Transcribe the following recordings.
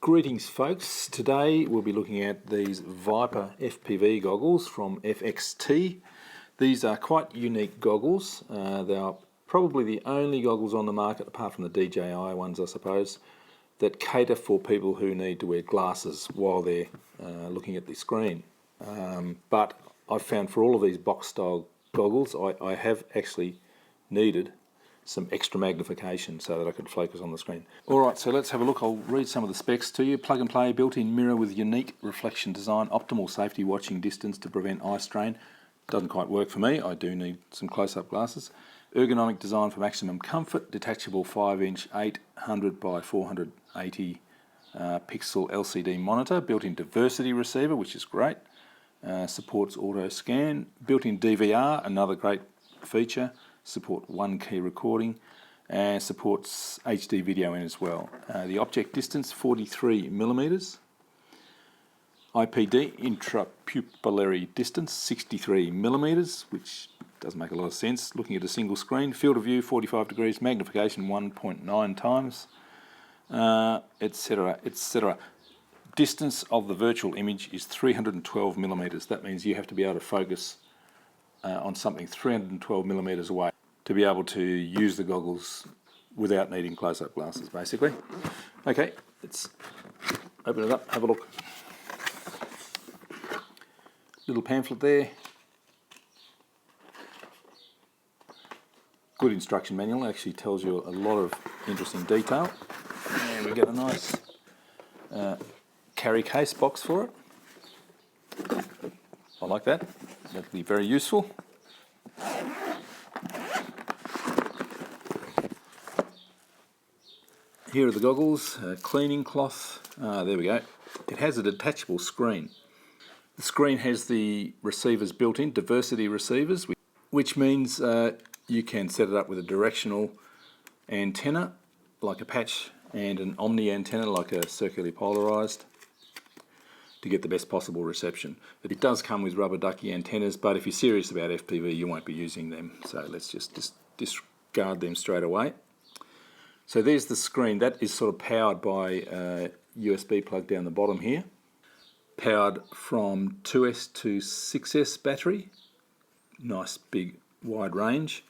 Greetings folks, today we'll be looking at these Viper FPV goggles from FXT. These are quite unique goggles. They are probably the only goggles on the market, apart from the DJI ones I suppose, that cater for people who need to wear glasses while they're looking at the screen. But I've found for all of these box style goggles I have actually needed some extra magnification so that I could focus on the screen. Alright, so let's have a look. I'll read some of the specs to you. Plug and play, built-in mirror with unique reflection design, optimal safety watching distance to prevent eye strain. Doesn't quite work for me, I do need some close-up glasses. Ergonomic design for maximum comfort, detachable 5-inch 800 by 480 pixel LCD monitor, built-in diversity receiver, which is great. Supports auto scan, built-in DVR, another great feature. Support 1 key recording and supports HD video in as well. The object distance 43mm, IPD intrapupillary distance 63mm, which doesn't make a lot of sense looking at a single screen. Field of view 45 degrees, magnification 1.9 times, etc, etc. Distance of the virtual image is 312mm. That means you have to be able to focus on something 312mm away to be able to use the goggles without needing close-up glasses, basically. Okay, let's open it up, have a look. Little pamphlet there. Good instruction manual, actually tells you a lot of interesting detail. And we get a nice carry case box for it. I like that. That'll be very useful. Here are the goggles, cleaning cloth, there we go. It has a detachable screen. The screen has the receivers built in, diversity receivers, which means you can set it up with a directional antenna, like a patch, and an omni antenna, like a circularly polarized, to get the best possible reception. But it does come with rubber ducky antennas, but if you're serious about FPV you won't be using them, so let's just discard them straight away. So there's the screen. That is sort of powered by a USB plug down the bottom here. Powered from 2S to 6S battery. Nice big wide range.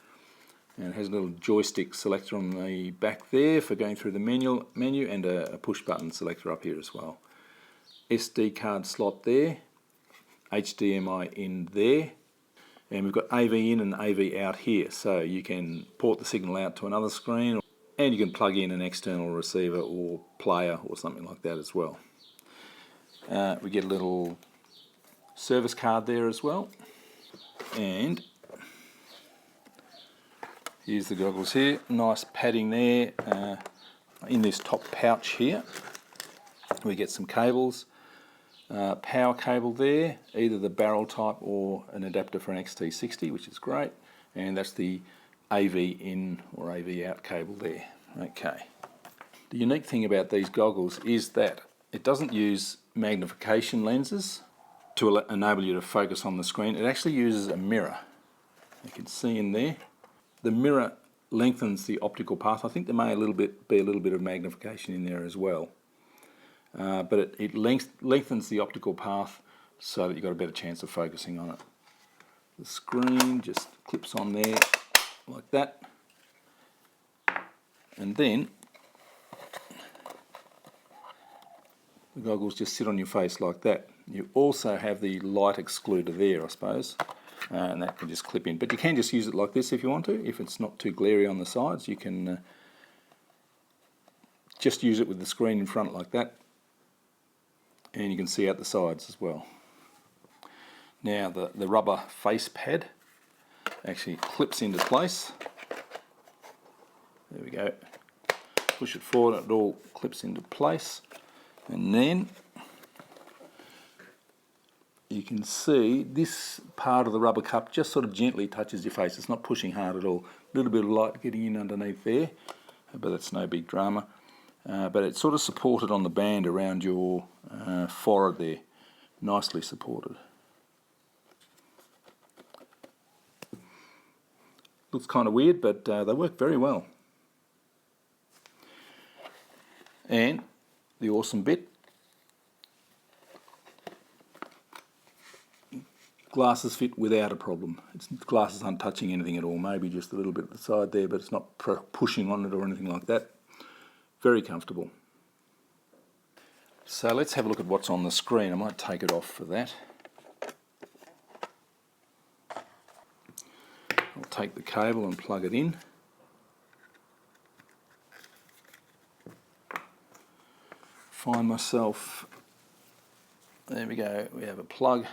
And it has a little joystick selector on the back there for going through the menu and a push button selector up here as well. SD card slot there. HDMI in there. And we've got AV in and AV out here. So you can port the signal out to another screen, and you can plug in an external receiver or player or something like that as well. We get a little service card there as well. And here's the goggles here. Nice padding there. In this top pouch here, we get some cables. Power cable there, either the barrel type or an adapter for an XT60, which is great. And that's the AV in or AV out cable there. Okay. The unique thing about these goggles is that it doesn't use magnification lenses to enable you to focus on the screen. It actually uses a mirror. You can see in there. The mirror lengthens the optical path. I think there may be a little bit of magnification in there as well. But it lengthens the optical path so that you've got a better chance of focusing on it. The screen just clips on there like that, and then the goggles just sit on your face like that. You also have the light excluder there, I suppose, and that can just clip in. But you can just use it like this if you want to. If it's not too glary on the sides, you can just use it with the screen in front like that, and you can see out the sides as well. Now the rubber face pad actually clips into place. There we go. Push it forward and it all clips into place. And then you can see this part of the rubber cup just sort of gently touches your face. It's not pushing hard at all. A little bit of light getting in underneath there, but that's no big drama. But it's sort of supported on the band around your forehead there. Nicely supported. Looks kind of weird, but they work very well. And the awesome bit. Glasses fit without a problem. Glasses aren't touching anything at all, maybe just a little bit at the side there, but it's not pushing on it or anything like that. Very comfortable. So let's have a look at what's on the screen. I might take it off for that. I'll take the cable and plug it in. Find myself, there we go, we have a plug.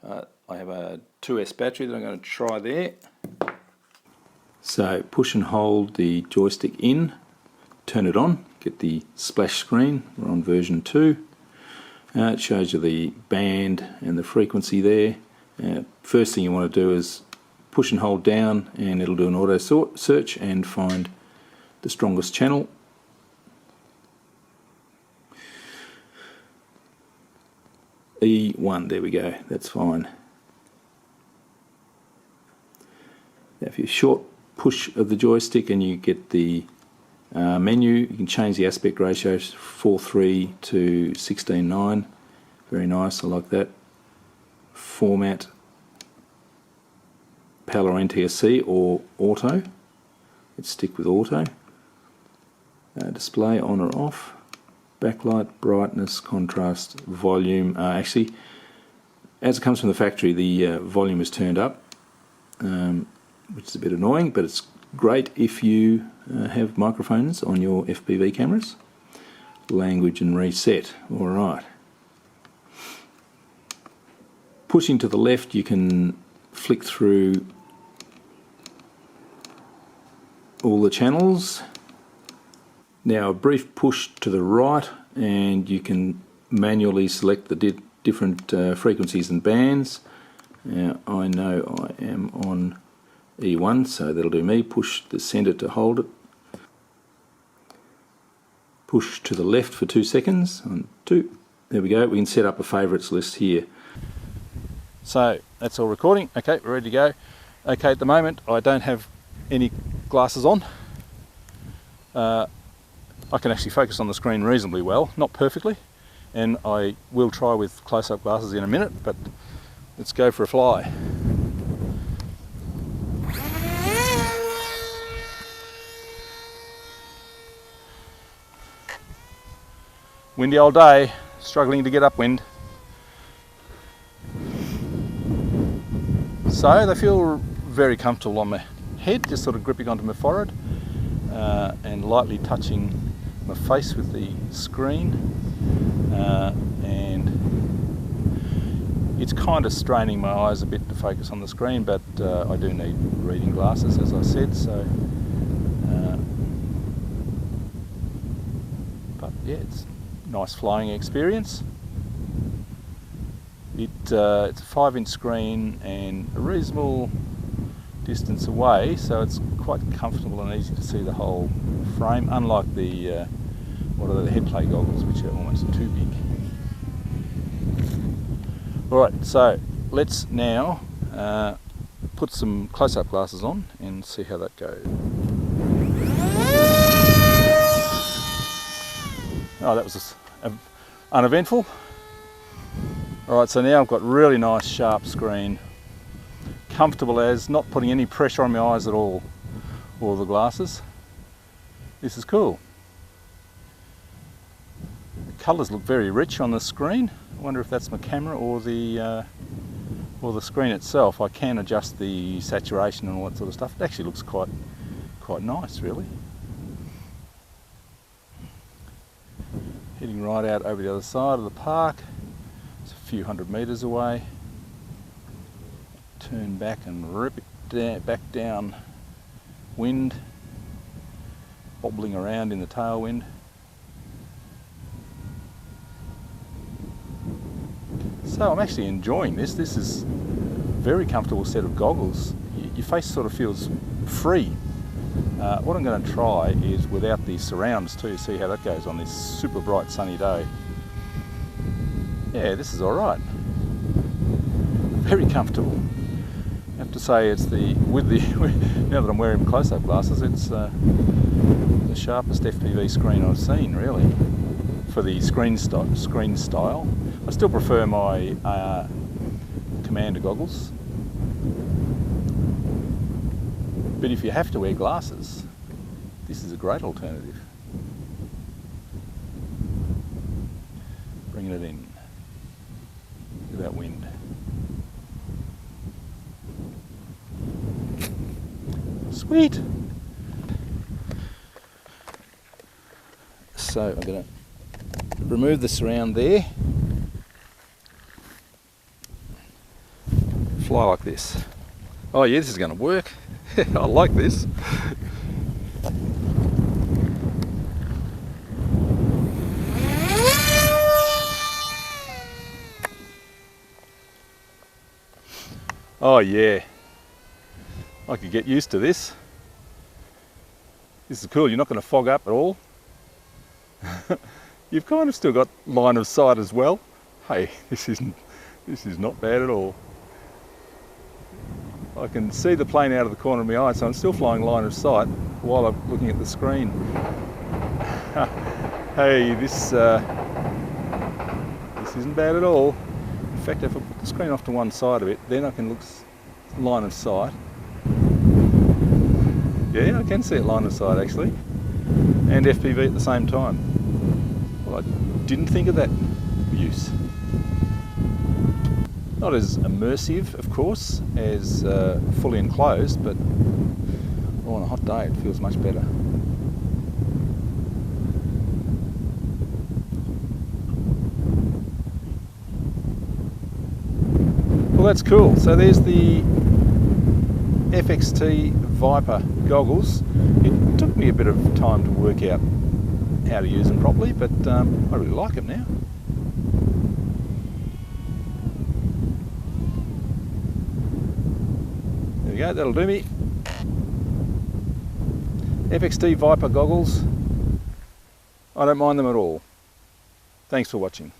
I have a 2S battery that I'm going to try there. So push and hold the joystick in, turn it on, get the splash screen. We're on version 2. It shows you the band and the frequency there. First thing you want to do is push and hold down, and it'll do an auto search and find the strongest channel. E1, there we go, that's fine. Now if you short push of the joystick and you get the menu, you can change the aspect ratio 4:3 to 16:9. Very nice, I like that. Format, PAL or NTSC or auto. Let's stick with auto. Display on or off. Backlight, brightness, contrast, volume. Actually, as it comes from the factory, the volume is turned up, which is a bit annoying, but it's great if you have microphones on your FPV cameras. Language and reset. Alright. Pushing to the left, you can flick through all the channels. Now a brief push to the right and you can manually select the different frequencies and bands. Now I know I am on E1, so that'll do me. Push the centre to hold it. Push to the left for 2 seconds. 1, 2. There we go. We can set up a favourites list here. So that's all recording. Okay, we're ready to go. Okay, at the moment I don't have any glasses on. I can actually focus on the screen reasonably well, not perfectly, and I will try with close-up glasses in a minute, but let's go for a fly. Windy old day, struggling to get upwind. So they feel very comfortable on my head, just sort of gripping onto my forehead and lightly touching my face with the screen, and it's kind of straining my eyes a bit to focus on the screen, but I do need reading glasses, as I said, so but yeah, it's a nice flying experience. It's a 5-inch screen and a reasonable distance away, so it's quite comfortable and easy to see the whole frame, unlike the what are the headplay goggles, which are almost too big. Alright, so let's now put some close-up glasses on and see how that goes. Oh, that was uneventful. Alright, so now I've got really nice sharp screen, comfortable as, not putting any pressure on my eyes at all, or the glasses. This is cool. The colours look very rich on the screen. I wonder if that's my camera or the screen itself. I can adjust the saturation and all that sort of stuff. It actually looks quite nice, really. Heading right out over the other side of the park. It's a few hundred metres away. Turn back and rip it back down wind, bobbling around in the tailwind. So I'm actually enjoying this. This is a very comfortable set of goggles. Your face sort of feels free. What I'm going to try is without the surrounds too, see how that goes on this super bright sunny day. Yeah, this is alright. Very comfortable. I have to say it's now that I'm wearing close-up glasses, it's the sharpest FPV screen I've seen, really. for the screen style. I still prefer my Commander goggles, but if you have to wear glasses, this is a great alternative. Bringing it in. Look at that wind. Sweet! So I'm going to remove the surround there. Fly like this. Oh yeah, this is going to work. I like this. Oh yeah, I could get used to this. This is cool, you're not going to fog up at all. You've kind of still got line of sight as well. Hey, this is not bad at all. I can see the plane out of the corner of my eye, so I'm still flying line of sight while I'm looking at the screen. Hey, this isn't bad at all. In fact, if I put the screen off to one side of it, then I can look line of sight. Yeah, I can see it line of sight actually, and FPV at the same time. Well, I didn't think of that use. Not as immersive, of course, as fully enclosed, but on a hot day it feels much better. Well, that's cool. So there's the FXT Viper goggles. It took me a bit of time to work out how to use them properly, but I really like them now. There we go, that'll do me. FXT Viper goggles. I don't mind them at all. Thanks for watching.